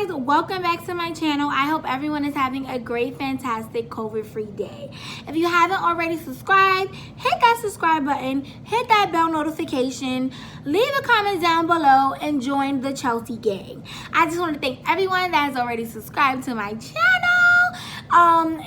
guys, welcome back to my channel. I hope everyone is having a great, fantastic, COVID-free day. If you haven't already subscribed, hit that subscribe button, hit that bell notification, leave a comment down below, and join the Chelsea gang. I just want to thank everyone that has already subscribed to my channel.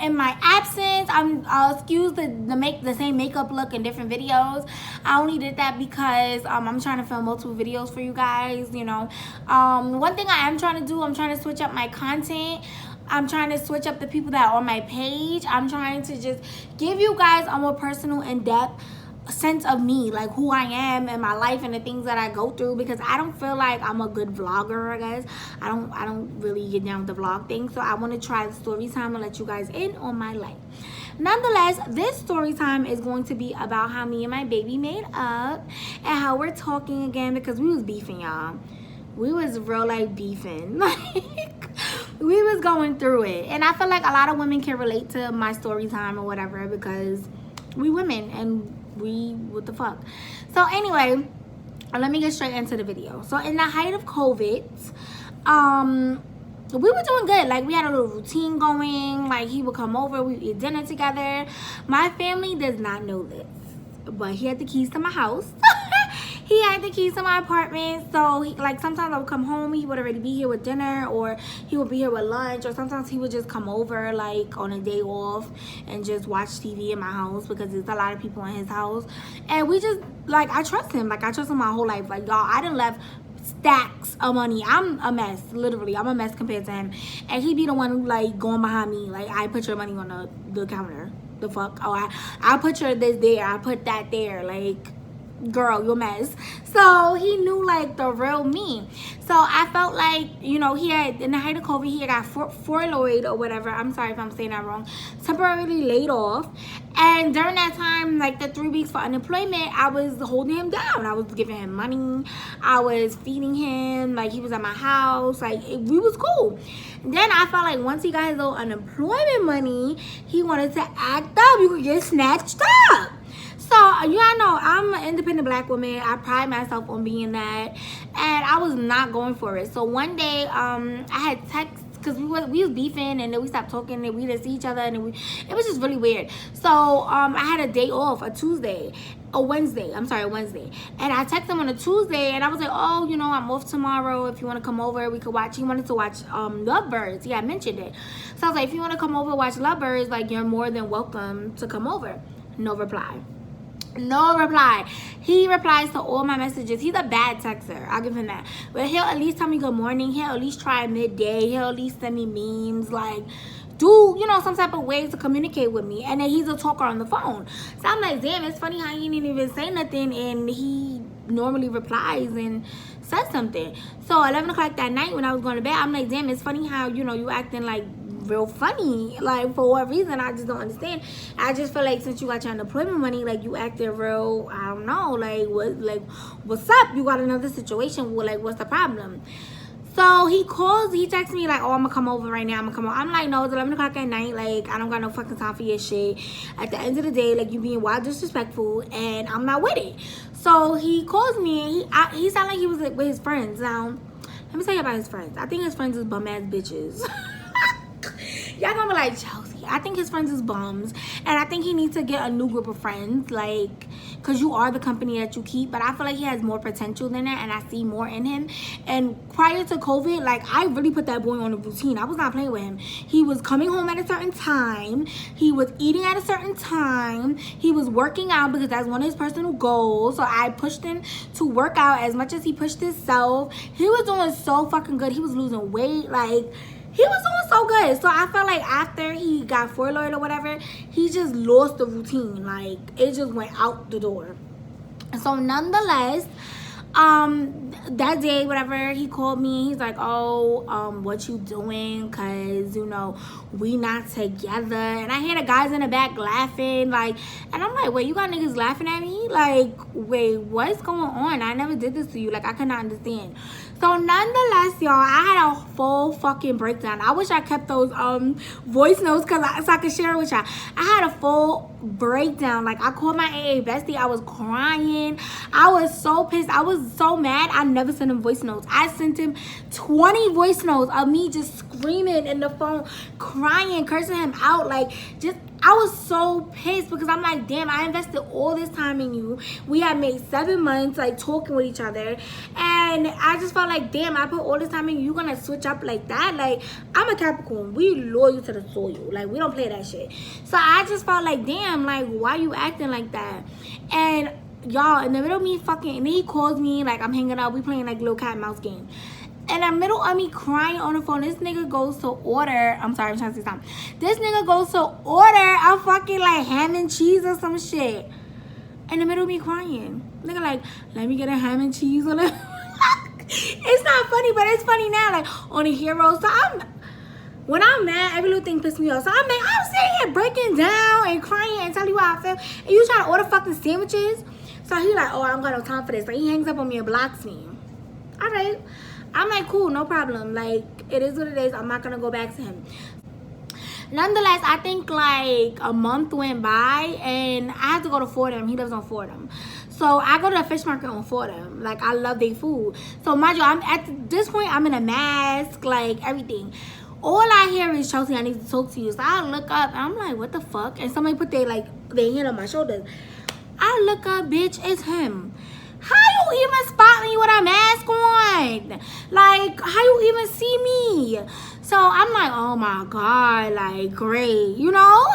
In my absence, I'll excuse the same makeup look in different videos. I only did that because I'm trying to film multiple videos for you guys, you know. One thing I am trying to do, I'm trying to switch up my content. I'm trying to switch up the people that are on my page. I'm trying to just give you guys a more personal, in-depth sense of me, like who I am and my life and the things that I go through, because I don't feel like I'm a good vlogger. I guess I don't really get down with the vlog thing, so I want to try the story time and let you guys in on my life. Nonetheless, this story time is going to be about how me and my baby made up and how we're talking again, because we was beefing, y'all. We was real like beefing. Like we was going through it, and I feel like a lot of women can relate to my story time or whatever, because we women and what the fuck. So anyway, let me get straight into the video. So in the height of COVID, we were doing good. Like we had a little routine going. Like he would come over, we would eat dinner together. My family does not know this, but he had the keys to my house. He had the keys to my apartment, so like sometimes I would come home, he would already be here with dinner, or he would be here with lunch, or sometimes he would just come over like on a day off and just watch TV in my house, because there's a lot of people in his house. And we just, like, I trust him. Like I trust him my whole life. Like y'all, I done left stacks of money. I'm a mess, literally. I'm a mess compared to him, and he be the one who like going behind me like, I put your money on the counter. The fuck? Oh, I put your this there, I put that there. Like, girl, you're a mess. So he knew like the real me. So I felt like, you know, he had, in the height of COVID, he had got furloughed or whatever, I'm sorry if I'm saying that wrong, temporarily laid off. And during that time, like the 3 weeks for unemployment, I was holding him down. I was giving him money, I was feeding him, like he was at my house, like we was cool. Then I felt like once he got his little unemployment money, he wanted to act up. You could get snatched up. So, y'all know, I'm an independent black woman. I pride myself on being that. And I was not going for it. So, one day, I had text, because we was beefing, and then we stopped talking, and we didn't see each other, and it was just really weird. So, I had a day off, a Wednesday. And I texted him on a Tuesday, and I was like, oh, you know, I'm off tomorrow. If you want to come over, we could watch. He wanted to watch Lovebirds. Yeah, I mentioned it. So, I was like, if you want to come over, watch Lovebirds, like, you're more than welcome to come over. No reply. No reply. He replies to all my messages. He's a bad texter, I'll give him that, but he'll at least tell me good morning. He'll at least try midday. He'll at least send me memes, like do, you know, some type of ways to communicate with me. And then he's a talker on the phone, so I'm like, damn, it's funny how he didn't even say nothing, and he normally replies and says something. So 11 o'clock that night when I was going to bed, I'm like, damn, it's funny how, you know, you acting like real funny, like for what reason? I just don't understand. I just feel like since you got your unemployment money, like you acting real, I don't know, like what's up? You got another situation, well, like what's the problem? So he texts me like, oh, I'm gonna come over right now, I'm gonna come over. I'm like, no, it's 11 o'clock at night, like I don't got no fucking time for your shit. At the end of the day, like, you being wild disrespectful, and I'm not with it. So he calls me, and he sounded like he was with his friends. Now let me tell you about his friends. I think his friends is bum ass bitches. Y'all gonna be like, Chelsea, I think his friends is bums, and I think he needs to get a new group of friends, like, because you are the company that you keep. But I feel like he has more potential than that, and I see more in him. And prior to COVID, like, I really put that boy on a routine. I was not playing with him. He was coming home at a certain time, he was eating at a certain time, he was working out, because that's one of his personal goals. So I pushed him to work out as much as he pushed himself. He was doing so fucking good. He was losing weight, like, he was doing so good. So I felt like after he got furloughed or whatever, he just lost the routine. Like, it just went out the door. So nonetheless, that day, whatever, he called me. He's like, oh, what you doing? Because, you know, we not together. And I hear the guys in the back laughing, like, and I'm like, wait, you got niggas laughing at me? Like, wait, what's going on? I never did this to you. Like, I could not understand. So nonetheless, y'all. I had a full fucking breakdown. I wish I kept those voice notes so I could share it with y'all. I had a full breakdown. Like, I called my AA bestie. I was crying. I was so pissed. I was so mad. I never sent him voice notes. I sent him 20 voice notes of me just screaming in the phone, crying, cursing him out. Like, just, I was so pissed because I'm like, damn, I invested all this time in you. We had made 7 months, like, talking with each other. And I just felt like, damn, I put all this time in you. You're going to switch up like that? Like, I'm a Capricorn. We loyal to the soil. Like, we don't play that shit. So I just felt like, damn, like, why you acting like that? And y'all, in the middle of me fucking, and then he calls me, like, I'm hanging out. We playing, like, little cat and mouse game. In the middle of me crying on the phone, this nigga goes to order. I'm sorry, I'm trying to say something. This nigga goes to order a fucking like ham and cheese or some shit. In the middle of me crying. Nigga like, let me get a ham and cheese on it. It's not funny, but it's funny now. Like, on a hero. So when I'm mad, every little thing pisses me off. So I'm sitting here breaking down and crying and telling you how I feel. And you trying to order fucking sandwiches? So he like, oh, I don't got no time for this. Like, he hangs up on me and blocks me. All right. I'm like, cool, no problem. Like, it is what it is. I'm not going to go back to him. Nonetheless, I think like a month went by and I had to go to Fordham. He lives on Fordham. So I go to the fish market on Fordham. Like, I love their food. So mind you, I'm at this point, I'm in a mask, like everything. All I hear is, Chelsea, I need to talk to you. So I look up and I'm like, what the fuck? And somebody put their hand on my shoulders. I look up, bitch, it's him. How you even spot me with a mask on? Like, how you even see me? So I'm like, oh my God, like, great, you know?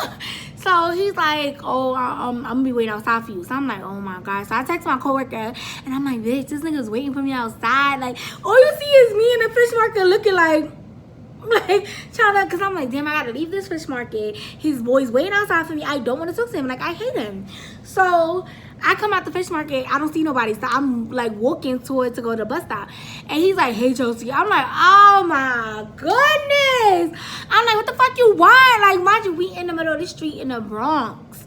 So he's like, oh, I'm gonna be waiting outside for you. So I'm like, oh my God. So I text my coworker and I'm like, bitch, this nigga's waiting for me outside. Like, all you see is me in the fish market looking like trying to, because I'm like, damn, I gotta leave this fish market. His boy's waiting outside for me. I don't want to talk to him. Like, I hate him. So I come out the fish market. I don't see nobody. So I'm like walking towards to go to the bus stop. And he's like, hey, Chelsea. I'm like, oh my goodness. I'm like, what the fuck you want? Like, mind you, we in the middle of the street in the Bronx.